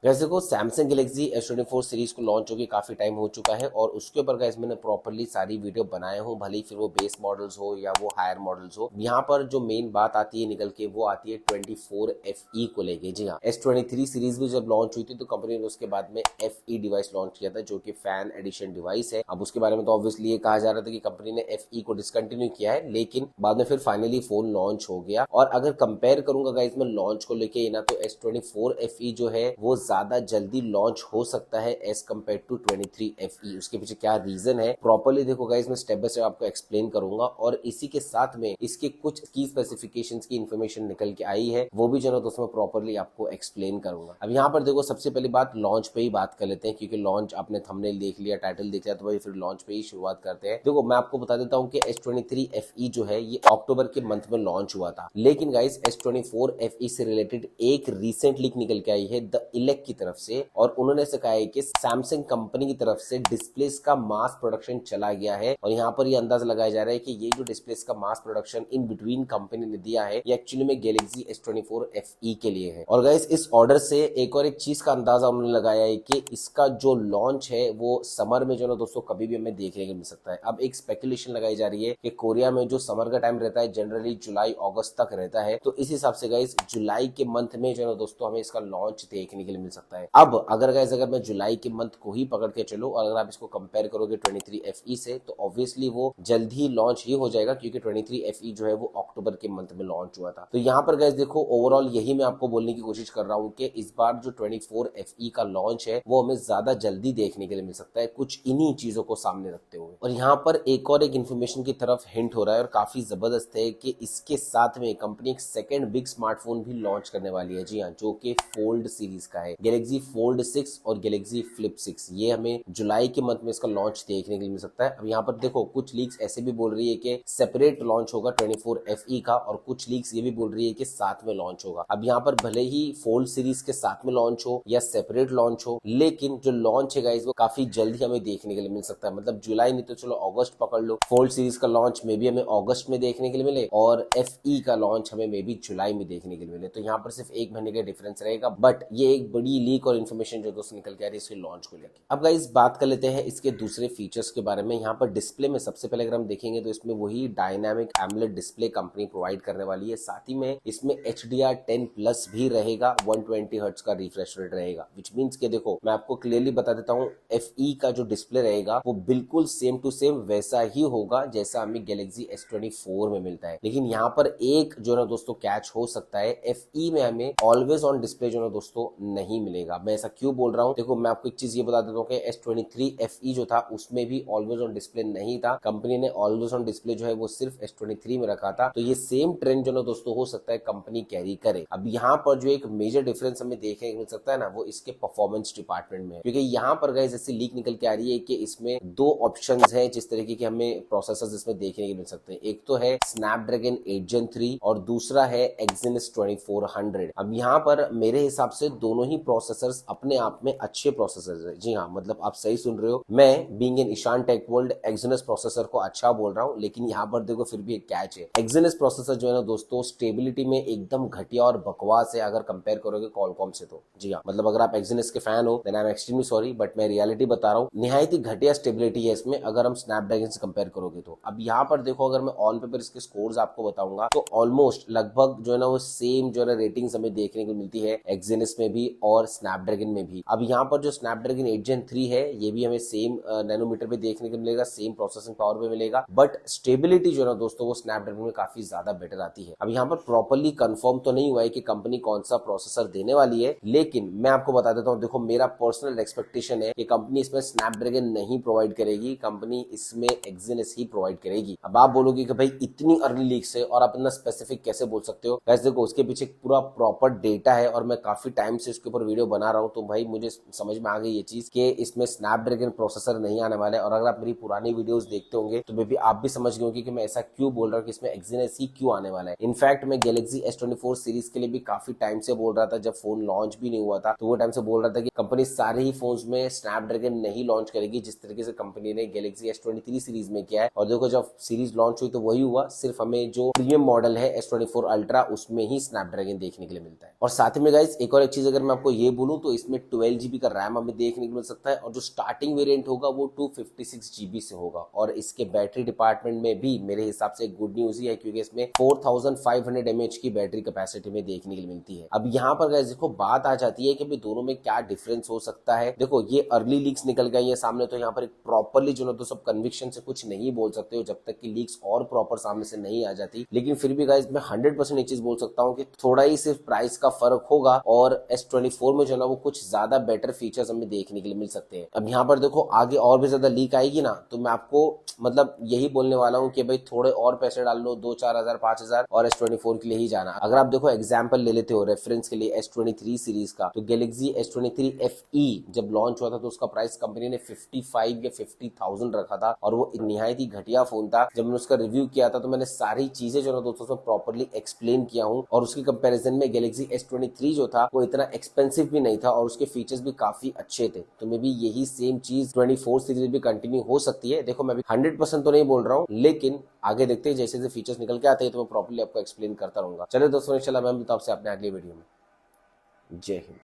वैसे को Samsung Galaxy S24 series को लॉन्च होकर काफी टाइम हो चुका है और उसके ऊपर गाइस मैंने प्रॉपरली सारी वीडियो बनाए हो, भले ही फिर वो बेस मॉडल्स हो या वो हायर मॉडल्स हो। यहाँ पर जो मेन बात आती है निकल के वो आती है 24FE को लेके। जी हाँ, S23 सीरीज भी जब लॉन्च हुई थी तो कंपनी ने उसके बाद में FE डिवाइस लॉन्च किया था जो कि फैन एडिशन डिवाइस है। अब उसके बारे में तो ऑब्वियसली ये कहा जा रहा था कि कंपनी ने FE को डिसकंटिन्यू किया है, लेकिन बाद में फिर फाइनली फोन लॉन्च हो गया। और अगर कंपेयर करूंगा गाइस मैं लॉन्च को लेके ना, तो S24FE जो है वो ज्यादा जल्दी लॉन्च हो सकता है एज कम्पेयर टू 23FE। उसके पीछे क्या रीजन है प्रॉपरली देखो गाइस, मैं स्टेप बाय स्टेप आपको एक्सप्लेन करूंगा और इसी के साथ में इसके कुछ की स्पेसिफिकेशंस की इन्फॉर्मेशन निकल के आई है वो भी जो है दोस्तों मैं प्रॉपरली आपको एक्सप्लेन करूंगा। अब यहाँ पर देखो सबसे पहली बात लॉन्च पे ही बात कर लेते हैं, क्योंकि लॉन्च आपने थंबनेल देख लिया, टाइटल देख लिया, तो भाई फिर लॉन्च पे ही शुरुआत करते हैं। देखो मैं आपको बता देता हूँ कि S23FE जो है ये अक्टूबर के मंथ में लॉन्च हुआ था, लेकिन गाइस S24FE से रिलेटेड एक रिसेंट लीक निकल के आई है द इलेक्ट की तरफ से, और उन्होंने से कहा है कि सैमसंग कंपनी की तरफ से डिस्प्लेस का मास प्रोडक्शन चला गया है। और यहाँ पर ये अंदाजा लगाया जा रहा है कि ये जो डिस्प्लेस का mass production in between company ने दिया है ये एक्चुअली में गैलेक्सी S24FE के लिए है। और गाइस इस ऑर्डर से एक और एक चीज का अंदाजा उन्होंने लगाया है कि इसका जो लॉन्च है वो समर में जो ना दोस्तों कभी भी हमें देखने को मिल सकता है। अब एक स्पेकुलेशन लगाई जा रही है कि कोरिया में जो समर का टाइम रहता है जनरली जुलाई अगस्त तक रहता है, तो इस हिसाब से गाइस जुलाई के मंथ में जो ना दोस्तों हमें इसका लॉन्च देखने के लिए मिल सकता है। अब अगर मैं जुलाई के मंथ को ही पकड़ के चलो और अगर आप इसको कंपेयर करोगे 23FE से, तो ऑब्वियसली वो जल्द ही लॉन्च ही हो जाएगा, क्योंकि 23FE जो है वो अक्टूबर के मंथ में लॉन्च हुआ था। तो यहाँ पर गाइस देखो ओवरऑल यही मैं आपको बोलने की कोशिश कर रहा हूँ कि इस बार जो 24FE का लॉन्च है वो हमें ज्यादा जल्दी देखने के लिए मिल सकता है, कुछ इन्हीं चीजों को सामने रखते हुए। और यहाँ पर एक और एक इन्फॉर्मेशन की तरफ हिंट हो रहा है और काफी जबरदस्त है कि इसके साथ में कंपनी एक सेकेंड बिग स्मार्टफोन भी लॉन्च करने वाली है। जी हाँ, जो कि फोल्ड सीरीज का है, गैलेक्सी फोल्ड 6 और गैलेक्सी फ्लिप 6। ये हमें जुलाई के मंथ में इसका लॉन्च देखने के लिए मिल सकता है। अब यहाँ पर देखो कुछ लीक्स ऐसे भी बोल रही है कि सेपरेट लॉन्च होगा 24FE का, और कुछ लीक्स ये भी बोल रही है कि साथ में लॉन्च होगा। अब यहाँ पर भले ही फोल्ड सीरीज के साथ में लॉन्च हो या सेपरेट लॉन्च हो, लेकिन जो लॉन्च है गाइस वो काफी जल्दी हमें देखने के लिए मिल सकता है। मतलब जुलाई नहीं तो चलो अगस्त पकड़ लो, फोल्ड सीरीज का लॉन्च में भी हमें अगस्त में देखने के लिए मिले और FE का लॉन्च हमें मे बी जुलाई में देखने के लिए मिले। तो यहाँ पर सिर्फ एक महीने का डिफरेंस रहेगा, बट ये एक बड़ी लीक और इन्फॉर्मेशन जो दोस्तों निकल के आ रही है इसके लॉन्च को लेकर। अब गाइस बात कर लेते हैं इसके दूसरे फीचर्स के बारे में। यहाँ पर डिस्प्ले में सबसे पहले अगर हम देखेंगे तो इसमें वही dynamic AMOLED display company provide करने वाली है, साथ ही में इसमें HDR10+ भी रहेगा, 120 हर्ट्ज का रिफ्रेश रेट रहेगा, विच मीन्स के देखो मैं आपको क्लियरली बता देता हूँ FE का जो डिस्प्ले रहेगा वो बिल्कुल सेम टू सेम वैसा ही होगा जैसा हमें गैलेक्सी S24 में मिलता है। लेकिन यहाँ पर एक जो ना दोस्तों कैच हो सकता है, FE में हमें ऑलवेज ऑन डिस्प्ले जो ना दोस्तों नहीं मिलेगा। मैं ऐसा क्यों बोल रहा हूँ, देखो मैं आपको एक चीज ये बता देता हूँ कि S23FE जो था उसमें भी ऑलवेज ऑन डिस्प्ले नहीं था, कंपनी ने ऑलवेज ऑन डिस्प्ले जो है वो सिर्फ S23 में रखा था। तो ये सेम ट्रेंड जो ना दोस्तों हो सकता है कंपनी कैरी करे। अब यहाँ पर जो एक मेजर डिफरेंस हमें देखने को मिल सकता है ना, वो इसके परफॉर्मेंस डिपार्टमेंट में, क्योंकि यहाँ पर गाइस ऐसी लीक निकल के आ रही है कि इसमें दो ऑप्शंस हैं जिस तरीके के हमें प्रोसेसर्स इसमें देखने को मिल सकते हैं। एक तो है स्नैपड्रैगन 8 Gen 3 और दूसरा है Exynos 2400। अब यहाँ पर मेरे हिसाब से दोनों ही प्रोसेसर्स अपने आप में अच्छे प्रोसेसर्स है। जी हाँ, मतलब आप सही सुन रहे हो, मैं being in Ishan tech world Exynos processor को अच्छा बोल रहा हूँ, लेकिन यहाँ पर देखो फिर भी एक कैच है। Exynos प्रोसेसर जो है ना दोस्तों स्टेबिलिटी में एकदम घटिया और बकवास है अगर कंपेयर करोगे कॉलकॉम से। तो जी हाँ, मतलब अगर आप Exynos के फैन हो then I am extremely sorry, but मैं रियलिटी बता रहा हूँ, निहायत ही घटिया स्टेबिलिटी है इसमें अगर हम स्नैपड्रैगन से कंपेयर करोगे तो। अब यहाँ पर देखो अगर मैं ऑन पेपर इसके स्कोर्स आपको बताऊंगा तो ऑलमोस्ट लगभग जो है ना वो सेम जो है रेटिंग्स हमें देखने को मिलती है Exynos में भी और स्नैपड्रैगन में भी। अब यहाँ पर जो स्नैपड्रैगन 8 Gen 3 है ये भी हमें सेम नैनोमीटर पे देखने को मिलेगा, सेम प्रोसेसिंग पावर पे मिलेगा, बट स्टेबिलिटी जो है ना दोस्तों वो स्नैपड्रैगन में काफी ज्यादा बेटर आती है। अब यहाँ पर प्रॉपरली कंफर्म तो नहीं हुआ है कि कंपनी कौन सा प्रोसेसर देने वाली है, लेकिन मैं आपको बता देता हूँ, देखो मेरा पर्सनल एक्सपेक्टेशन है कि कंपनी इसमें स्नैपड्रैगन नहीं प्रोवाइड करेगी, कंपनी इसमें Exynos ही प्रोवाइड करेगी। अब आप बोलोगे कि भाई इतनी अर्ली लीक से और आप इतना स्पेसिफिक कैसे बोल सकते हो, वैसे देखो उसके पीछे पूरा प्रॉपर डेटा है और मैं काफी टाइम से इसके ऊपर वीडियो बना रहा हूँ, तो भाई मुझे समझ में आ गई ये चीज कि इसमें स्नैपड्रैगन प्रोसेसर नहीं आने वाला है। और अगर आप मेरी पुरानी वीडियोस देखते होंगे तो मे आप भी समझ गए होंगे कि मैं ऐसा क्यों बोल रहा हूँ कि इसमें Exynos ही क्यों आने वाला है। इनफैक्ट मैं गैलेक्सी S24 सीरीज के लिए भी काफी टाइम से बोल रहा था, जब फोन लॉन्च भी नहीं हुआ था तो वो टाइम से बोल रहा था कि कंपनी सारे ही फोन्स में स्नैपड्रैगन नहीं लॉन्च करेगी, जिस तरीके से कंपनी ने गैलेक्सी S23 सीरीज में किया है। और देखो जब सीरीज लॉन्च हुई तो वही हुआ, सिर्फ हमें जो प्रीमियम मॉडल है S24 अल्ट्रा उसमें ही स्नैपड्रैगन देखने के लिए मिलता है। और साथ में गाइस एक और एक चीज अगर मैं आपको आपको ये बोलूं तो इसमें 12 GB का रैम हमें देखने को मिल सकता है और जो स्टार्टिंग वेरिएंट होगा वो 256 GB से होगा। और इसके बैटरी डिपार्टमेंट में भी मेरे हिसाब से गुड न्यूज ही है, क्योंकि इसमें 4500 mAh की बैटरी कैपेसिटी में देखने को मिलती है। अब यहाँ पर गाइस देखो बात आ जाती है कि भाई दोनों में क्या डिफरेंस हो सकता है। देखो ये अर्ली लीक्स निकल गई है सामने, तो यहाँ पर एक प्रॉपरली जो ना तो सब कन्विक्शन से कुछ नहीं बोल सकते हो जब तक कि लीक्स और प्रॉपर सामने से नहीं आ जाती। लेकिन फिर भी गाइस मैं 100% एक चीज बोल सकता हूँ कि थोड़ा ही सिर्फ प्राइस का फर्क होगा और S24 में जो ना वो कुछ ज्यादा बेटर फीचर्स हमें देखने के लिए मिल सकते हैं। अब यहाँ पर देखो आगे और भी ज्यादा लीक आएगी ना, तो मैं आपको मतलब यही बोलने वाला हूँ कि भाई थोड़े और पैसे डाल लो, 2-4 हजार 5 हजार और S24 के लिए ही जाना। अगर आप देखो एग्जाम्पल ले लेते हो रेफरेंस के लिए S23 सीरीज का, तो गैलेक्सी S23 FE जब लॉन्च हुआ था तो उसका प्राइस कंपनी ने 55 या 50,000 रखा था और वो निहायत ही घटिया फोन था। जब मैंने उसका रिव्यू किया था तो मैंने सारी चीजें जो ना दोस्तों उसमें प्रॉपरली एक्सप्लेन किया हूँ और उसके कंपैरिजन में गैलेक्सी S23 जो था वो इतना एक्सपेंसिव भी नहीं था और उसके फीचर्स भी काफी अच्छे थे। तो मे बी यही सेम चीज 24 सीरीज भी कंटिन्यू हो सकती है। देखो मैं भी 100% तो नहीं बोल रहा हूँ, लेकिन आगे देखते हैं जैसे जैसे फीचर्स निकल के आते हैं तो मैं प्रॉपरली आपको एक्सप्लेन करता रहूंगा। चलिए दोस्तों, इंशाल्लाह मैं मिलता हूं आपसे अपने अगले वीडियो में। जय हिंद।